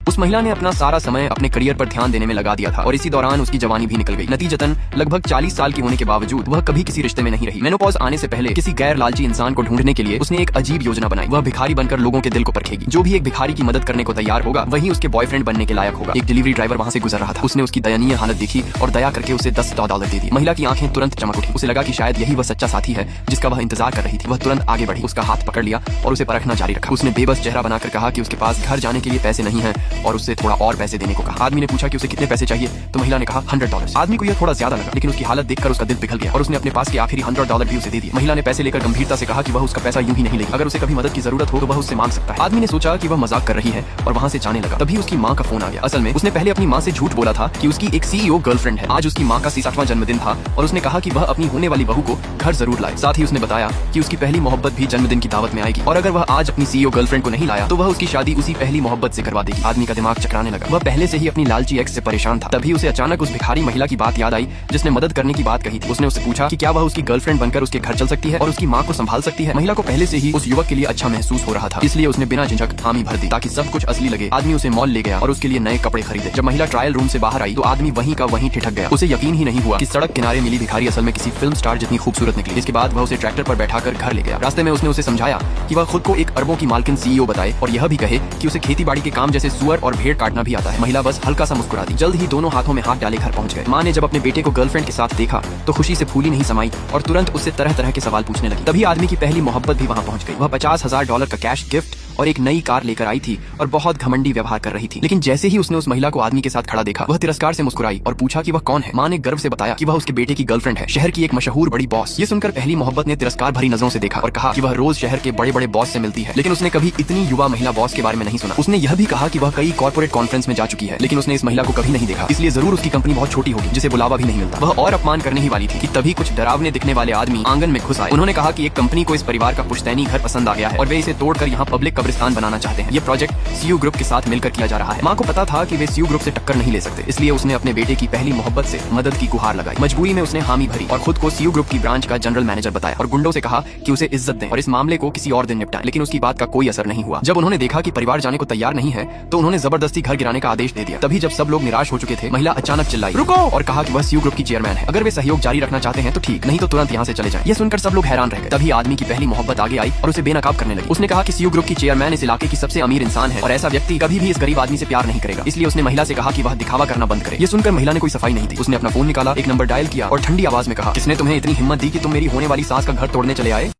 उस महिला ने अपना सारा समय अपने करियर पर ध्यान देने में लगा दिया था और इसी दौरान उसकी जवानी भी निकल गई। नतीजतन लगभग 40 साल की होने के बावजूद वह कभी किसी रिश्ते में नहीं रही। मेनोपॉज आने से पहले किसी गैर लालची इंसान को ढूंढने के लिए उसने एक अजीब योजना बनाई। वह भिखारी बनकर लोगों के दिल को परखेगी। जो भी एक भिखारी की मदद करने को तैयार होगा वही उसके बॉयफ्रेंड बनने के लायक होगा। एक डिलीवरी ड्राइवर वहाँ से गुजर रहा था। उसने उसकी दयनीय हालत देखी और दया करके उसे $10 दे दिए। महिला की आंखें तुरंत चमक उठी। उसे लगा कि शायद यही वह सच्चा साथी है जिसका वह इंतजार कर रही थी। वह तुरंत आगे बढ़ी, उसका हाथ पकड़ लिया और उसे परखना जारी रखा। उसने बेबस चेहरा बनाकर कहा कि उसके पास घर जाने के लिए पैसे नहीं है और उससे थोड़ा और पैसे देने को कहा। आदमी ने पूछा कि उसे कितने पैसे चाहिए, तो महिला ने कहा $100। आदमी को यह थोड़ा ज्यादा लगा, लेकिन उसकी हालत देखकर उसका दिल पिघल गया और उसने अपने पास के आखिरी $100 भी उसे दे दिए। महिला ने पैसे लेकर गंभीरता से कहा कि वह उसका पैसा यूं ही नहीं लेगी। अगर उसे कभी मदद की जरूरत हो तो वह उससे मांग सकता है। आदमी ने सोचा कि वह मजाक कर रही है और वहाँ से जाने लगा। तभी उसकी माँ का फोन आ गया। असल में उसने पहले अपनी माँ से झूठ बोला था कि उसकी एक CEO गर्लफ्रेंड है। आज उसकी माँ का 60वां जन्मदिन था और उसने कहा कि वह अपनी होने वाली बहू को घर जरूर लाए। साथ ही उसने बताया कि उसकी पहली मोहब्बत भी जन्मदिन की दावत में आएगी और अगर वह आज अपनी CEO गर्लफ्रेंड को नहीं लाया तो वह उसकी शादी उसी पहली मोहब्बत से करवा देगी। आदमी का दिमाग चकराने लगा। वह पहले से ही अपनी लालची एक्स से परेशान था। तभी उसे अचानक उस भिखारी महिला की बात याद आई जिसने मदद करने की बात कही थी। उसने उससे पूछा कि क्या वह उसकी गर्लफ्रेंड बनकर उसके घर चल सकती है और उसकी माँ को संभाल सकती है। महिला को पहले से ही उस युवक के लिए अच्छा महसूस हो रहा था, इसलिए उसने बिना झिझक हामी भर दी ताकि सब कुछ असली लगे। आदमी उसे मॉल ले गया और उसके लिए नए कपड़े खरीदे। जब महिला ट्रायल रूम से बाहर आई तो आदमी वहीं का वहीं ठिठक गया। उसे यकीन ही नहीं हुआ कि सड़क किनारे मिली भिखारी असल में किसी फिल्म स्टार जितनी खूबसूरत निकली। इसके बाद वह उसे ट्रैक्टर पर बैठाकर घर ले गया। रास्ते में उसने उसे समझाया कि वह खुद को एक अरबों की मालकिन CEO बताए और यह भी कहे कि उसे खेती बाड़ी के काम जैसे सुअर और भेड़ काटना भी आता है। महिला बस हल्का सा मुस्कुरा दी। जल्द ही दोनों हाथों में हाथ डाले घर पहुंच गए। माँ ने जब अपने बेटे को गर्लफ्रेंड के साथ देखा तो खुशी से फूली नहीं समाई और तुरंत उससे तरह तरह के सवाल पूछने लगी। तभी आदमी की पहली मोहब्बत भी वहाँ पहुंच गई। वह $50,000 का कैश गिफ्ट और एक नई कार लेकर आई थी और बहुत घमंडी व्यवहार कर रही थी। लेकिन जैसे ही उसने उस महिला को आदमी के साथ खड़ा देखा वह तिरस्कार से मुस्कुराई और पूछा कि वह कौन है। माँ ने गर्व से बताया कि वह उसके बेटे की गर्लफ्रेंड है, शहर की एक मशहूर बड़ी बॉस। ये सुनकर पहली मोहब्बत ने तिरस्कार भरी नजरों से देखा और कहा कि वह रोज शहर के बड़े बड़े बॉस से मिलती है, लेकिन उसने कभी इतनी युवा महिला बॉस के बारे में नहीं सुना। उसने यह भी कहा कि वह कई कॉर्पोरेट कॉन्फ्रेंस में जा चुकी है, लेकिन उसने इस महिला को कभी नहीं देखा, इसलिए जरूर उसकी कंपनी बहुत छोटी होगी जिसे बुलावा भी नहीं मिलता। वह और अपमान करने ही वाली थी कि तभी कुछ डरावने दिखने वाले आदमी आंगन में घुस आए। उन्होंने कहा कि एक कंपनी को इस परिवार का पुश्तैनी घर पसंद आ गया है और वे इसे तोड़कर यहाँ पब्लिक कब्रिस्तान बनाना चाहते हैं। ये प्रोजेक्ट CEO ग्रुप के साथ मिलकर किया जा रहा है। माँ को पता था कि वे CEO ग्रुप से टक्कर नहीं ले सकते, इसलिए उसने अपने बेटे की पहली मोहब्बत से मदद की गुहार लगाई। मजबूरी में उसने हामी भरी और खुद को CEO ग्रुप की ब्रांच का जनरल मैनेजर बताया और गुंडों से कहा कि उसे इज्जत दें और इस मामले को किसी और दिन निपटाएं। लेकिन उसकी बात का कोई असर नहीं हुआ। जब उन्होंने देखा कि परिवार जाने को तैयार नहीं है तो उन्होंने जबरदस्ती घर गिराने का आदेश दे दिया। तभी जब सब लोग निराश हो चुके थे महिला अचानक चिल्लाई, रुको, और कहा कि वह CEO ग्रुप की चेयरमैन है। अगर वे सहयोग जारी रखना चाहते हैं तो ठीक, नहीं तो तुरंत यहाँ से चले जाएं। यह सुनकर सब लोग हैरान रह गए। तभी आदमी की पहली मोहब्बत आगे आई और उसे बेनकाब करने लगी। उसने कहा कि CEO ग्रुप की चेयरमैन इस इलाके की सबसे अमीर इंसान है और ऐसा व्यक्ति कभी भी इस गरीब आदमी से प्यार नहीं करेगा। इसलिए उसने महिला से कहा कि वह दिखावा करना बंद करे। ये सुनकर महिला ने कोई सफाई नहीं दी। उसने अपना फोन निकाला, एक नंबर डायल किया और ठंडी आवाज में कहा, किसने तुम्हें इतनी हिम्मत दी कि तुम मेरी होने वाली सास का घर तोड़ने चले आए।